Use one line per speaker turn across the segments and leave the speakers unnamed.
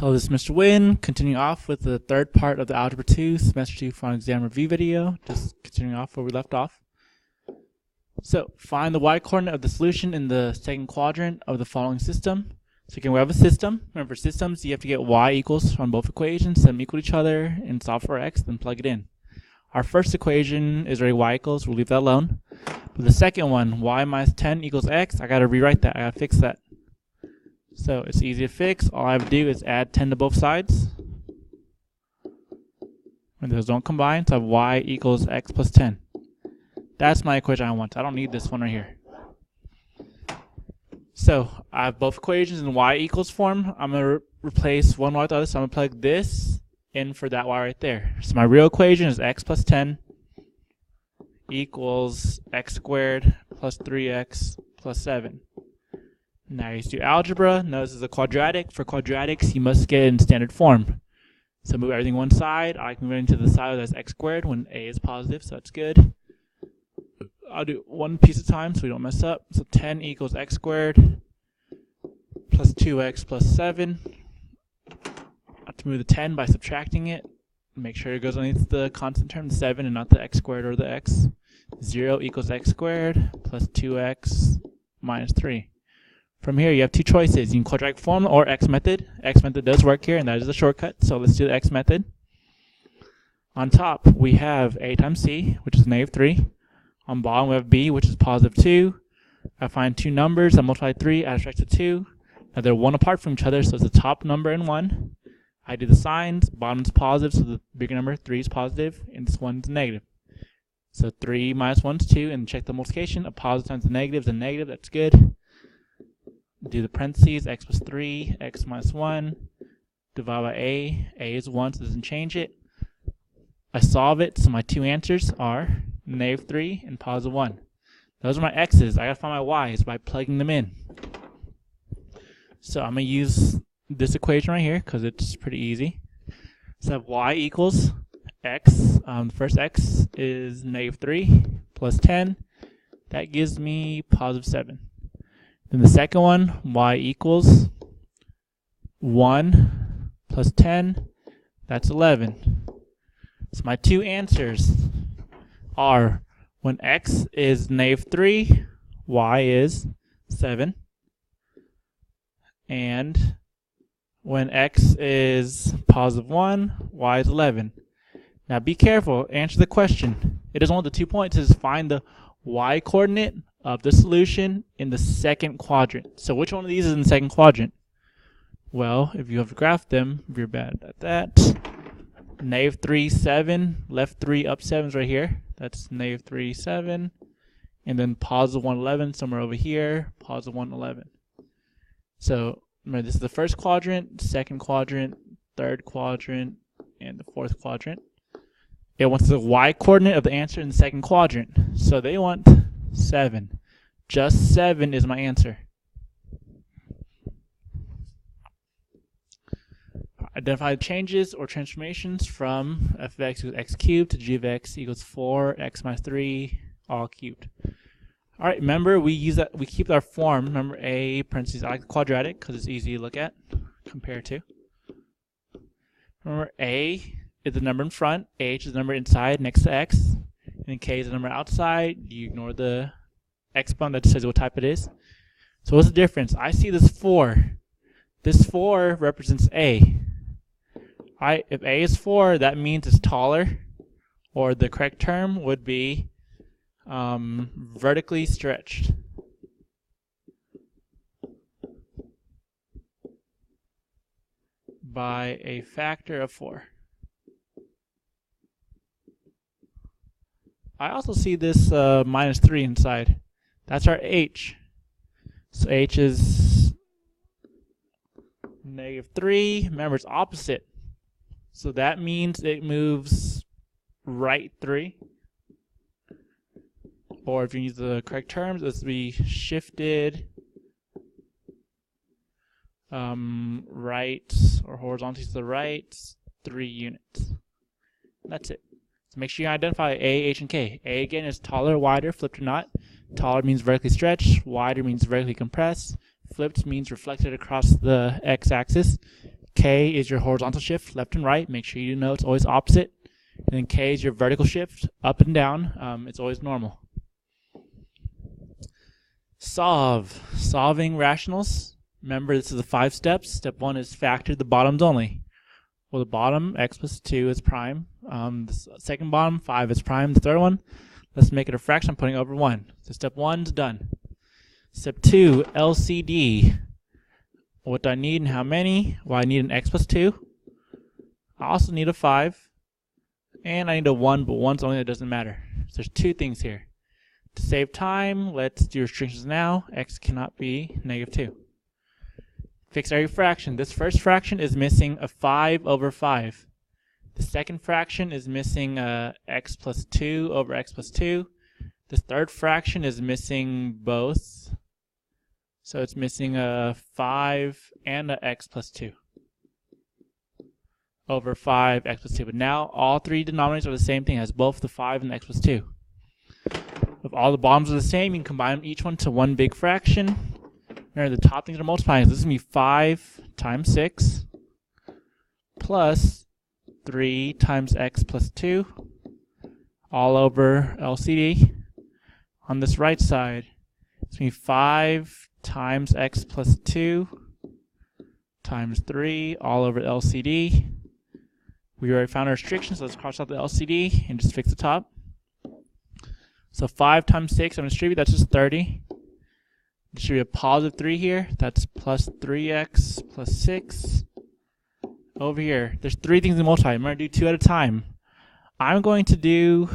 Hello, this is Mr. Wynn. Continuing off with the third part of the Algebra 2 Semester 2 Final Exam Review video. Just continuing off where we left off. So, find the y-coordinate of the solution in the second quadrant of the following system. So again, we have a system. Remember, systems, you have to get y equals from both equations, set them equal to each other, and solve for x, then plug it in. Our first equation is already y equals. We'll leave that alone. But the second one, y minus 10 equals x, I got to rewrite that. I got to fix that. So it's easy to fix. All I have to do is add 10 to both sides. When those don't combine, so I have y equals x plus 10. That's my equation I want. I don't need this one right here. So I have both equations in y equals form. I'm going to replace one y with the other, so I'm going to plug this in for that y right there. So my real equation is x plus 10 equals x squared plus 3x plus 7. Now you do algebra. Now this is a quadratic. For quadratics, you must get it in standard form. So move everything one side. I can move it into the side that's x squared when a is positive, so that's good. I'll do one piece at a time so we don't mess up. So 10 equals x squared plus 2x plus 7. I have to move the 10 by subtracting it. Make sure it goes underneath the constant term, the 7, and not the x squared or the x. 0 equals x squared plus 2x minus 3. From here, you have two choices. You can quadratic form or x method. X method does work here, and that is a shortcut. So let's do the x method. On top, we have a times c, which is negative 3. On bottom, we have b, which is positive 2. I find two numbers. I multiply 3, I subtract 2. Now they're one apart from each other, so it's the top number and 1. I do the signs. Bottom is positive, so the bigger number, 3, is positive, and this one is negative. So 3 minus 1 is 2, and check the multiplication. A positive times a negative is a negative. That's good. Do the parentheses, x plus 3, x minus 1, divide by a is 1, so it doesn't change it. I solve it, so my two answers are negative 3 and positive 1. Those are my x's. I gotta find my y's by plugging them in. So I'm gonna use this equation right here, because it's pretty easy. So I have y equals x. The first x is negative 3 plus 10. That gives me positive 7. Then the second one, y equals 1 plus 10, that's 11. So my two answers are when x is negative 3, y is 7. And when x is positive 1, y is 11. Now be careful, answer the question. It doesn't want the 2 points, it says find the y coordinate of the solution in the second quadrant. So which one of these is in the second quadrant? Well, if you have to graph them, if you're bad at that, negative 3, 7, left 3, up 7 is right here. That's negative 3, 7. And then positive 1, 11, somewhere over here, positive 1, 11. So remember, this is the first quadrant, second quadrant, third quadrant, and the fourth quadrant. It wants the y coordinate of the answer in the second quadrant. So they want 7. Just 7 is my answer. Identify the changes or transformations from f of x equals x cubed to g of x equals 4, x minus 3, all cubed. All right, remember we keep our form. Remember a parentheses, I like the quadratic because it's easy to look at, compare to. Remember a is the number in front, h is the number inside next to x, and k is the number outside. You ignore the exponent that says what type it is. So what's the difference? I see this 4. This 4 represents a. Alright, if a is 4, that means it's taller, or the correct term would be vertically stretched. By a factor of 4. I also see this minus 3 inside. That's our h. So h is negative 3. Remember, it's opposite. So that means it moves right 3. Or if you use the correct terms, it's to be shifted right or horizontally to the right 3 units. That's it. So make sure you identify A, H, and K. A again is taller, wider, flipped or not. Taller means vertically stretched. Wider means vertically compressed. Flipped means reflected across the x-axis. K is your horizontal shift, left and right. Make sure you know it's always opposite. And then K is your vertical shift, up and down. It's always normal. Solving rationals. Remember, this is the 5 steps. Step 1 is factor the bottoms only. Well, the bottom, x plus 2 is prime. The second bottom, 5 is prime. The third one, let's make it a fraction. I'm putting over 1. So step 1 is done. Step 2, LCD. What do I need and how many? Well, I need an x plus 2. I also need a 5. And I need a 1, but 1's only, that doesn't matter. So there's 2 things here. To save time, let's do restrictions now. X cannot be -2. Fix every fraction. This first fraction is missing a 5 over 5. The second fraction is missing x plus 2 over x plus 2. The third fraction is missing both. So it's missing a 5 and a x plus 2 over 5 x plus 2. But now all 3 denominators are the same thing, as both the 5 and the x plus 2. If all the bottoms are the same, you can combine each one to one big fraction. Remember, the top things are multiplying. So this is going to be 5 times 6 plus 3 times x plus 2 all over LCD. On this right side, it's going to be 5 times x plus 2 times 3 all over LCD. We already found our restrictions, so let's cross out the LCD and just fix the top. So 5 times 6, I'm going to distribute, that's just 30. Distribute a positive 3 here, that's plus 3x plus 6. Over here, there's 3 things to multiply. I'm going to do 2 at a time. I'm going to do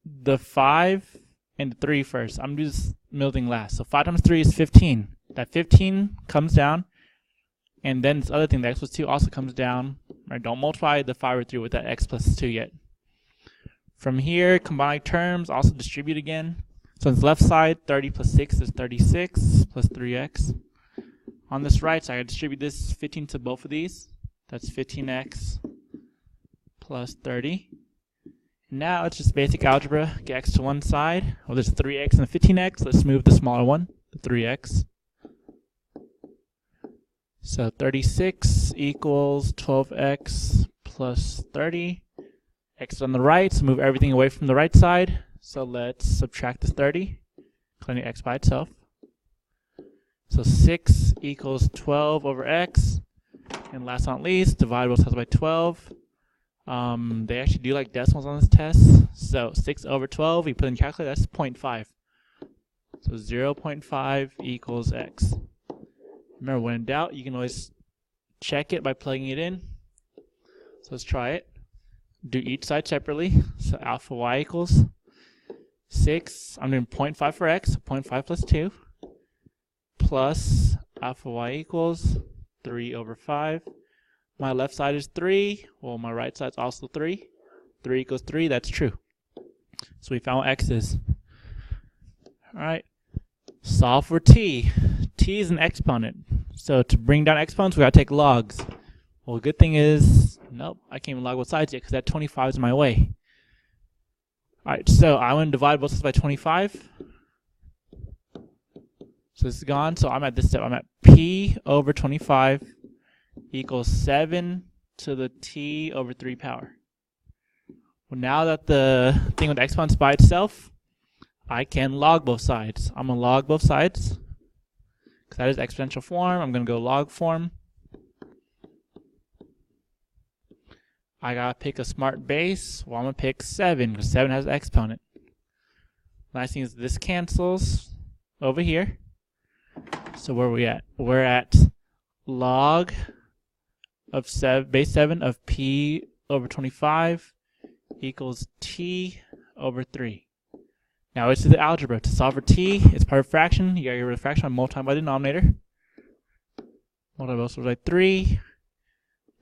the 5 and the 3 first. I'm going to do this middle thing last. So 5 times 3 is 15. That 15 comes down, and then this other thing, the x plus 2, also comes down. Right? Don't multiply the 5 or 3 with that x plus 2 yet. From here, combine terms, also distribute again. So on the left side, 30 plus 6 is 36 plus 3x. On this right side, I distribute this 15 to both of these. That's 15x plus 30. Now it's just basic algebra. Get x to one side. Well, there's 3x and a 15x. Let's move the smaller one, the 3x. So 36 equals 12x plus 30. X is on the right, so move everything away from the right side. So let's subtract this 30, including x by itself. So 6 equals 12 over x. And last but not least, divide both sides by 12. They actually do like decimals on this test. So 6 over 12, we put in calculator, that's 0.5. So 0.5 equals x. Remember, when in doubt, you can always check it by plugging it in. So let's try it. Do each side separately. So alpha y equals 6. I'm doing 0.5 for x, 0.5 plus 2. Plus alpha y equals 3 over 5. My left side is 3. Well, my right side is also 3. 3 equals 3. That's true. So we found what x is. All right. Solve for t. T is an exponent. So to bring down exponents, we got to take logs. Well, the good thing is, nope, I can't even log both sides yet because that 25 is in my way. All right, so I want to divide both sides by 25. So this is gone. So I'm at this step. I'm at p over 25 equals 7 to the t over 3 power. Well, now that the thing with exponents by itself, I can log both sides. I'm going to log both sides because that is exponential form. I'm going to go log form. I got to pick a smart base. Well, I'm going to pick 7 because 7 has an exponent. Last thing is this cancels over here. So where are we at? We're at log of base 7 of p over 25 equals t over 3. Now it's the algebra. To solve for t, it's part of fraction. You got to get rid of fraction by multiplying by the denominator. Multiply both sides by 3.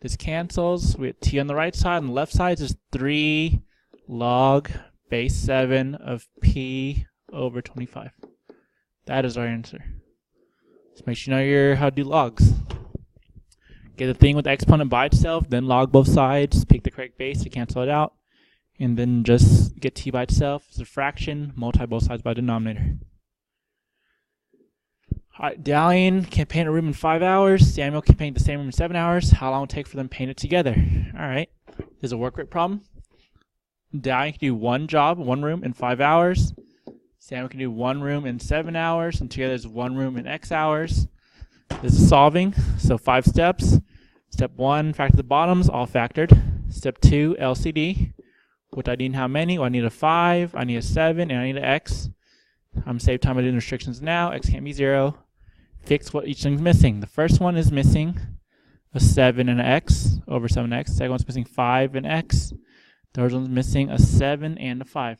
This cancels. We have t on the right side. On the left side is 3 log base 7 of p over 25. That is our answer. So make sure you know how to do logs. Get the thing with the exponent by itself, then log both sides, pick the correct base to cancel it out, and then just get t by itself as a fraction, multiply both sides by the denominator. Alright, Dalian can paint a room in 5 hours. Samuel can paint the same room in 7 hours. How long will it take for them to paint it together? Alright, there's a work rate problem. Dalian can do one job, one room, in 5 hours. Samuel can do one room in 7 hours, and together is one room in X hours. This is solving, so 5 steps. Step 1, factor the bottoms, all factored. Step 2, LCD, which I need how many? Well, I need a 5, I need a 7, and I need an X. I'm save time by doing restrictions now. X can't be 0. Fix what each thing's missing. The first one is missing a 7 and an X over 7X. The second one's missing 5 and X. The third one's missing a 7 and a 5.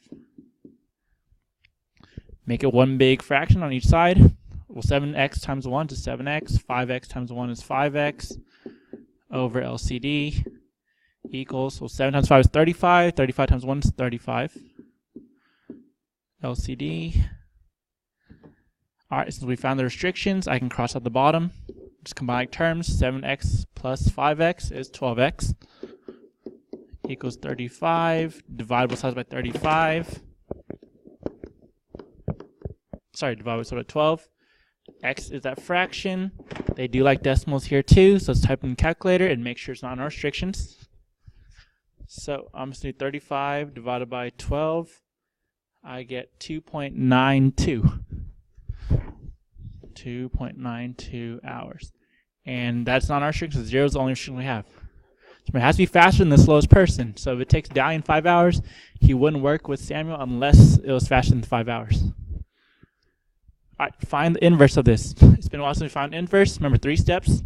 Make it one big fraction on each side. Well, 7x times 1 is 7x. 5x times 1 is 5x over LCD equals, well, 7 times 5 is 35. 35 times 1 is 35. LCD. All right, since we found the restrictions, I can cross out the bottom. Just combine terms. 7x plus 5x is 12x equals 35. Divide both sides by 35. Sorry, divide both sides by 12. X is that fraction. They do like decimals here too, so let's type in the calculator and make sure it's not in our restrictions. So I'm just going to do 35 divided by 12. I get 2.92. 2.92 hours. And that's not our restriction. 0 is the only restriction we have. So it has to be faster than the slowest person. So if it takes Dalian 5 hours, he wouldn't work with Samuel unless it was faster than 5 hours. All right, find the inverse of this. It's been a while since we found inverse. Remember 3 steps.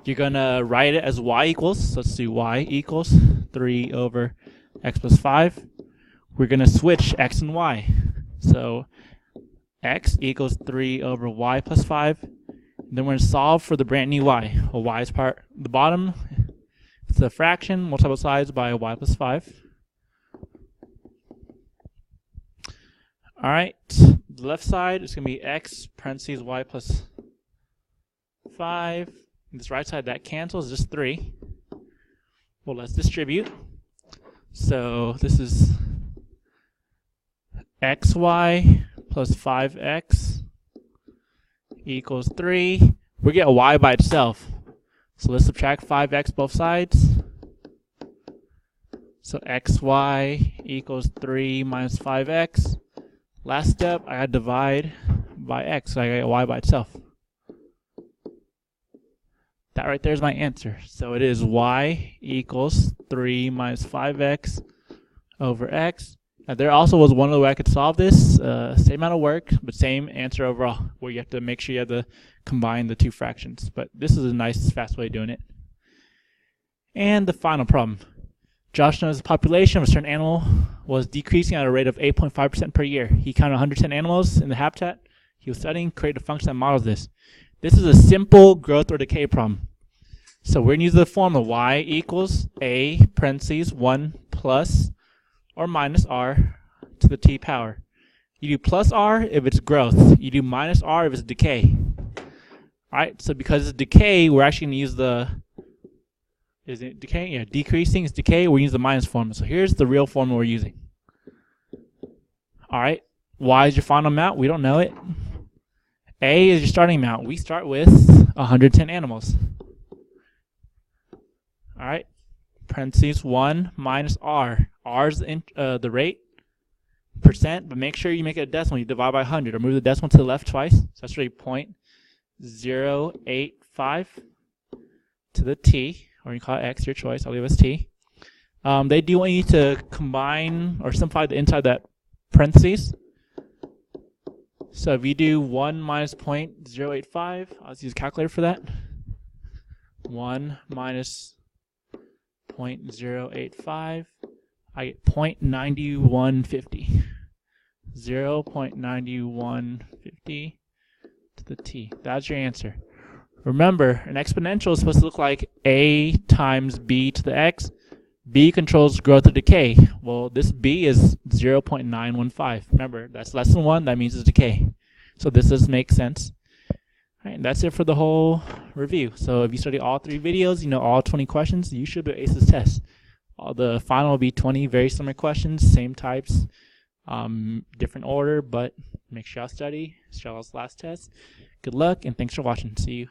You're going to write it as y equals. So let's do y equals 3 over x plus 5. We're going to switch x and y. So x equals 3 over y plus 5. Then we're going to solve for the brand new y. Well, y is part the bottom. It's a fraction. Multiply both sides by y plus 5. All right. The left side is going to be x parentheses y plus 5. And this right side, that cancels, just 3. Well, let's distribute. So this is xy plus 5x equals 3. We get y by itself. So let's subtract 5x both sides. So xy equals 3 minus 5x. Last step, I had to divide by x, so I get y by itself. That right there is my answer. So it is y equals 3 minus 5x over x. Now there also was one other way I could solve this. Same amount of work, but same answer overall, where you have to make sure you have to combine the two fractions. But this is a nice, fast way of doing it. And the final problem. Josh knows the population of a certain animal was decreasing at a rate of 8.5% per year. He counted 110 animals in the habitat he was studying, created a function that models this. This is a simple growth or decay problem. So we're going to use the formula y equals a parentheses 1 plus or minus r to the t power. You do plus r if it's growth. You do minus r if it's decay. All right, so because it's decay, we're actually going to use the, is it decay? Yeah, decreasing is decay. We use the minus formula. So here's the real formula we're using. All right, y is your final amount. We don't know it. A is your starting amount. We start with 110 animals. All right, parentheses 1 minus r. R is the rate, percent, but make sure you make it a decimal. You divide by 100 or move the decimal to the left twice. So that's really 0.085 to the t, or you call it x, your choice. I'll leave it as t. They do want you to combine or simplify the inside of that parentheses. So if you do 1 minus 0.085, I'll just use a calculator for that. 1 minus 0.085, I get 0.9150. 0.9150 to the t. That's your answer. Remember, an exponential is supposed to look like a times b to the x. B controls growth or decay. Well, this b is 0.915. Remember, that's less than 1. That means it's decay. So this does make sense. All right, and that's it for the whole review. So if you study all 3 videos, you know all 20 questions, you should be able to ace this test. The final will be 20 very similar questions, same types, different order, but make sure y'all study. Shell's last test. Good luck, and thanks for watching. See you.